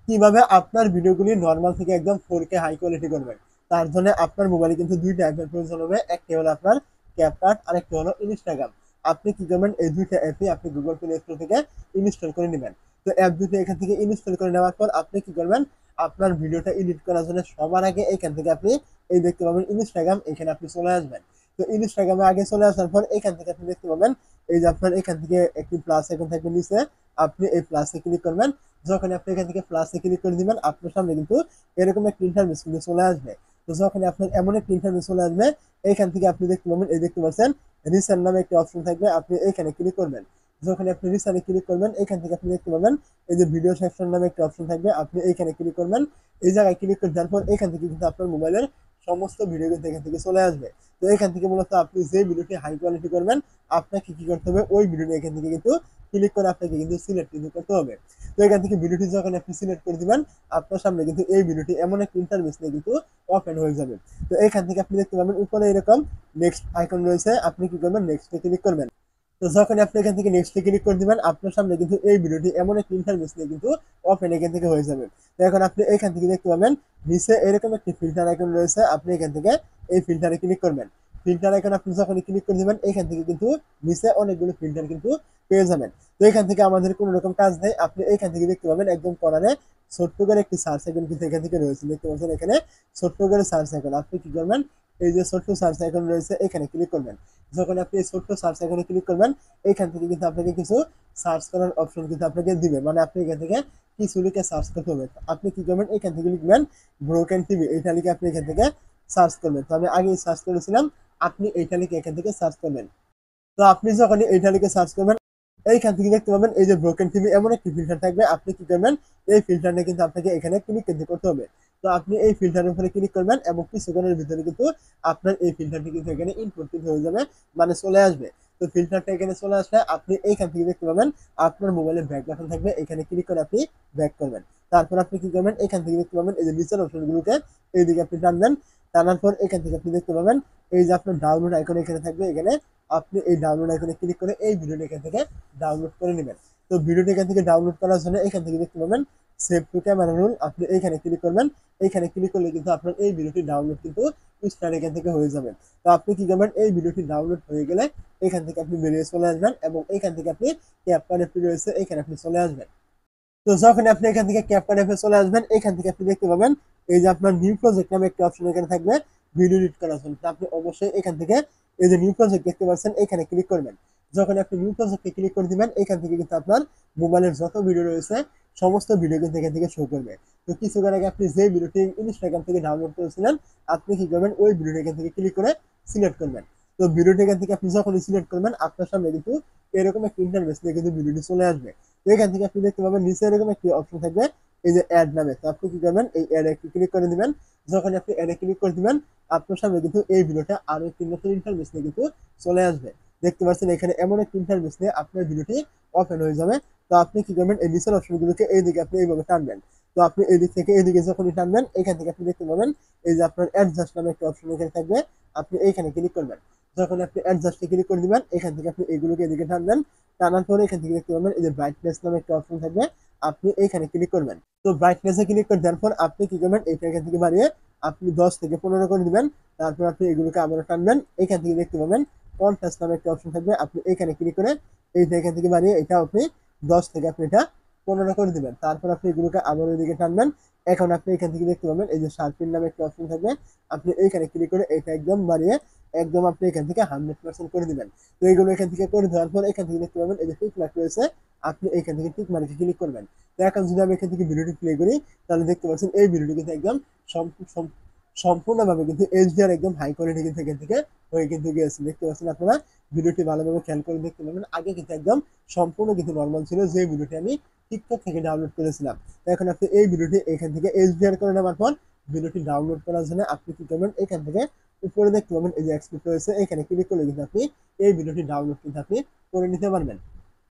কিভাবে আপনার ভিডিওগুলি নরমাল থেকে একদম 4K হাই কোয়ালিটি করবেন। তার জন্য আপনার মোবাইলে কিন্তু ২ টা অ্যাপের প্রয়োজন হবে। একটি হলো আপনার CapCut আরেকটি হলো Instagram। আপনি কি করবেন এই ২ টা অ্যাপই আপনি Google Play Store থেকে ইনস্টল করে নিবেন। তো অ্যাপ দুটো এখান থেকে ইনস্টল করে নেওয়ার পর আপনি কি করবেন আপনার ভিডিওটা এডিট করার জন্য সবার আগে এখান থেকে আপনি এই দেখতে পাবেন Instagram এখানে আপনি চলে আসবেন। তো Instagram এ আগে চলে আসার পর এখান থেকে আপনি দেখতে পাবেন এই যে আপনার এখান থেকে একটি প্লাস আইকন থাকবে নিচে আপনি এই প্লাসে ক্লিক করবেন। যখন আপনি এখান থেকে প্লাসে ক্লিক করে দিবেন আপনার সামনে কিন্তু এরকম একটা ইন্টারফেস কিন্তু চলে আসবে। তো যখন আপনার এমন একটা ইন্টারফেস চলে আসবে এইখান থেকে আপনি দেখতে পাবেন এই দেখতে পাচ্ছেন রিসেন্ট নামে একটা অপশন থাকবে আপনি এখানে ক্লিক করবেন। যখন আপনি রিসেন্টে ক্লিক করবেন এখান থেকে আপনি দেখতে পাবেন এই যে ভিডিও সেকশন নামে একটা অপশন থাকবে আপনি এইখানে ক্লিক করবেন। এই জায়গায় ক্লিক করে দেওয়ার পর এখান থেকে কিন্তু আপনার মোবাইলের সমস্ত ভিডিও কিন্তু এখান থেকে চলে আসবে। তো এখান থেকে মূলত আপনি যে ভিডিওটি হাই কোয়ালিটি করবেন আপনাকে কি করতে হবে ওই ভিডিওটি এখান থেকে কিন্তু ক্লিক করে আপনাকে কিন্তু সিলেক্ট কিন্তু করতে হবে। তো এখান থেকে ভিডিওটি যখন আপনি সিলেক্ট করে দিবেন আপনার সামনে কিন্তু এই ভিডিওটি এমন একটা ইন্টারফেস নিয়ে কিন্তু ওপেন হয়ে যাবে। তো এখান থেকে আপনি দেখতে পাবেন উপরে এরকম নেক্সট আইকন রয়েছে আপনি কি করবেন নেক্সটে ক্লিক করবেন। তো যখন আপনি এখান থেকে নেক্সটে ক্লিক করে দিবেন আপনার সামনে কিন্তু এই ভিডিওটি এমন একটা ইন্টারফেস নিয়ে কিন্তু ওপেন এখান থেকে হয়ে যাবে। তো এখন আপনি এখান থেকে দেখতে পাবেন নিচে এরকম একটি ফিল্টার আইকন রয়েছে আপনি এখান থেকে এই ফিল্টারে ক্লিক করবেন। ফিল্টার আইকন আপনি যখন ক্লিক করে দিবেন এখান থেকে কিন্তু নিচে অনেকগুলো ফিল্টার কিন্তু পেয়ে যাবেন। তো এখান থেকে আমাদের কোনো রকম কাজ নেই আপনি এখান থেকে দেখতে পাবেন একদম কর্নারে ছোট্ট করে একটি সার্চ আইকন কিন্তু এখান থেকে রয়েছে দেখতে পাচ্ছেন এখানে ছোট্ট করে সার্চ আইকন আপনি কি করবেন এই যে ছোট্ট সার্চ আইকন রয়েছে এখানে ক্লিক করবেন। যখন আপনি এই ছোট্ট সার্চ আইকনে ক্লিক করবেন এখান থেকে কিন্তু আপনাকে কিছু সার্চ করার অপশন কিন্তু আপনাকে দিবে মানে আপনি এখান থেকে কিছু লিখে সার্চ করতে হবে। আপনি কি করবেন এখান থেকে লিখবেন ব্রোকেন টিভি এইটা লিখে আপনি এখান থেকে সার্চ করবেন। তো আমি আগেই সার্চ করেছিলাম আপনি এইটা লিখে এখান থেকে সার্চ করবেন। তো আপনি যখন এইটা লিখে সার্চ করবেন এইখান থেকে দেখতে পাবেন এই যে ব্রোকেন টিভি এমন একটি ফিল্টার থাকবে আপনি কি করবেন এই ফিল্টারটা কিন্তু আপনাকে এখানে ক্লিক কিন্তু করতে হবে। তো আপনি এই ফিল্টারের উপরে ক্লিক করবেন এবং কিছুক্ষণের ভিতরে কিন্তু আপনার এই ফিল্টারটি কিন্তু এখানে ইনপুট হয়ে যাবে মানে চলে আসবে। তো ফিল্টারটা এখানে চলে আসলে আপনি এইখান থেকে দেখতে পাবেন আপনার মোবাইলে ব্যাক বাটন থাকবে এখানে ক্লিক করে আপনি ব্যাক করবেন। তারপর আপনি কি করবেন এখান থেকে দেখতে পাবেন এই যে নিচের অপশনগুলোকে এইদিকে আপনি টানবেন। টানার পর এখান থেকে আপনি দেখতে পাবেন এই যে আপনার ডাউনলোড আইকন এখানে থাকবে এখানে আপনি এই ডাউনলোড আইকনে ক্লিক করে এই ভিডিওটি এখান থেকে ডাউনলোড করে নেবেন। তো ভিডিওটি এখান থেকে ডাউনলোড করার জন্য এখান থেকে দেখতে পাবেন সেভ টু ক্যামেরা রোল আপনি এইখানে ক্লিক করবেন। এইখানে ক্লিক করলে কিন্তু আপনার এই ভিডিওটি ডাউনলোড কিন্তু স্টার্ট এখান থেকে হয়ে যাবে। তো আপনি কি করবেন এই ভিডিওটি ডাউনলোড হয়ে গেলে এখান থেকে আপনি বেরিয়ে চলে আসবেন এবং এইখান থেকে আপনি ক্যাপকাট অ্যাপটি রয়েছে এখানে আপনি চলে আসবেন। তো যখন আপনি এখান থেকে ক্যাপকাট অ্যাপে চলে আসবেন এখান থেকে আপনি দেখতে পাবেন এই যে আপনার নিউ প্রজেক্ট নামে একটা অপশন এখানে থাকবে ভিডিও এডিট করার জন্য। তো আপনি অবশ্যই এখান থেকে এই যে নিউ প্রজেক্ট দেখতে পাচ্ছেন এখানে ক্লিক করবেন। যখন আপনি নিউ প্রজেক্টে ক্লিক করে দিবেন এখান থেকে কিন্তু আপনার মোবাইলের যত ভিডিও রয়েছে সমস্ত ভিডিও কিন্তু এখান থেকে শো করবে। তো কিছুক্ষণ আগে আপনি যে ভিডিওটি ইনস্টাগ্রাম থেকে ডাউনলোড করেছিলেন আপনি কি করবেন ওই ভিডিওটি এখান থেকে ক্লিক করে সিলেক্ট করবেন। তো ভিডিওটি এখান থেকে আপনি যখন সিলেক্ট করবেন আপনার সামনে কিন্তু এরকম একটা ইন্টারফেস নিয়ে কিন্তু ভিডিওটি চলে আসবে। তো এখান থেকে আপনি দেখতে পাবেন নিচে এরকম একটি অপশন থাকবে এই যে অ্যাড নামে। তো আপনি কি করবেন এই অ্যাডে একটু ক্লিক করে দিবেন। যখন আপনি অ্যাডে ক্লিক করে দিবেন আপনার সামনে কিন্তু এই ভিডিওটা আরো একটি নতুন ইন্টারফেস নিয়ে কিন্তু চলে আসবে। দেখতে পাচ্ছেন এখানে এমন একটি ইন্টারফেস নিয়ে আপনার ভিডিওটি ওপেন হয়ে যাবে। তো আপনি কি করবেন এই নিচের অপশনগুলোকে এইদিকে আপনি এইভাবে টানবেন। তো আপনি এদিক থেকে এদিকে যখনই টানবেন এখান থেকে আপনি দেখতে পাবেন এই যে আপনার অ্যাডজাস্ট নামে একটা অপশন এখানে থাকবে আপনি এইখানে ক্লিক করবেন। যখন আপনি অ্যাডজাস্টে ক্লিক করে দিবেন এখান থেকে আপনি এইগুলোকে এদিকে টানবেন। টানার পরে এখান থেকে দেখতে পাবেন এই যে ব্রাইটনেস নামে একটা অপশন থাকবে আপনি এইখানে ক্লিক করবেন। তো ব্রাইটনেসে ক্লিক করে দেওয়ার পর আপনি কি করবেন এইটা এখান থেকে বাড়িয়ে আপনি 10 থেকে 15 করে দিবেন। তারপর আপনি এগুলোকে আবারও টানবেন। এখান থেকে দেখতে পাবেন কন্ট্রাস্ট নামে একটা অপশন থাকবে আপনি এখানে ক্লিক করে এইটা এখান থেকে বাড়িয়ে এটা আপনি 10 থেকে আপনি এটা 15 করে দিবেন। তারপর আপনি এগুলোকে আবার ওইদিকে টানবেন। এখন আপনি এখান থেকে দেখতে পাবেন এই যে শার্পিন নামে একটা অপশন থাকবে আপনি এইখানে ক্লিক করে এটা একদম বাড়িয়ে একদম আপনি এখান থেকে 100% করে দিবেন। তো এইগুলো এখান থেকে করে দেওয়ার পর এখান থেকে দেখতে পাবেন এই যে টিক মার্ক রয়েছে আপনি এখান থেকে টিক মার্কে ক্লিক করবেন। তো এখন যদি আমি এখান থেকে ভিডিওটি প্লে করি তাহলে দেখতে পাচ্ছেন এই ভিডিওটি কিন্তু একদম সম্পূর্ণভাবে কিন্তু এইচডিআর একদম হাই কোয়ালিটি কিন্তু এখান থেকে হয়ে কিন্তু গিয়েছে। দেখতে পাচ্ছেন আপনারা ভিডিওটি ভালোভাবে খেয়াল করে দেখতে পাবেন আগে কিন্তু একদম সম্পূর্ণ কিন্তু নর্মাল ছিল যে ভিডিওটি আমি টিকটক থেকে ডাউনলোড করেছিলাম। তো এখন আপনি এই ভিডিওটি এখান থেকে এইচডিআর করে নেওয়ার পর ভিডিওটি ডাউনলোড করার জন্য আপনি কি করবেন এখান থেকে উপরে দেখতে পাবেন এই যে এক্সপোর্ট রয়েছে এখানে ক্লিক করলে কিন্তু আপনি এই ভিডিওটি ডাউনলোড কিন্তু আপনি করে নিতে পারবেন।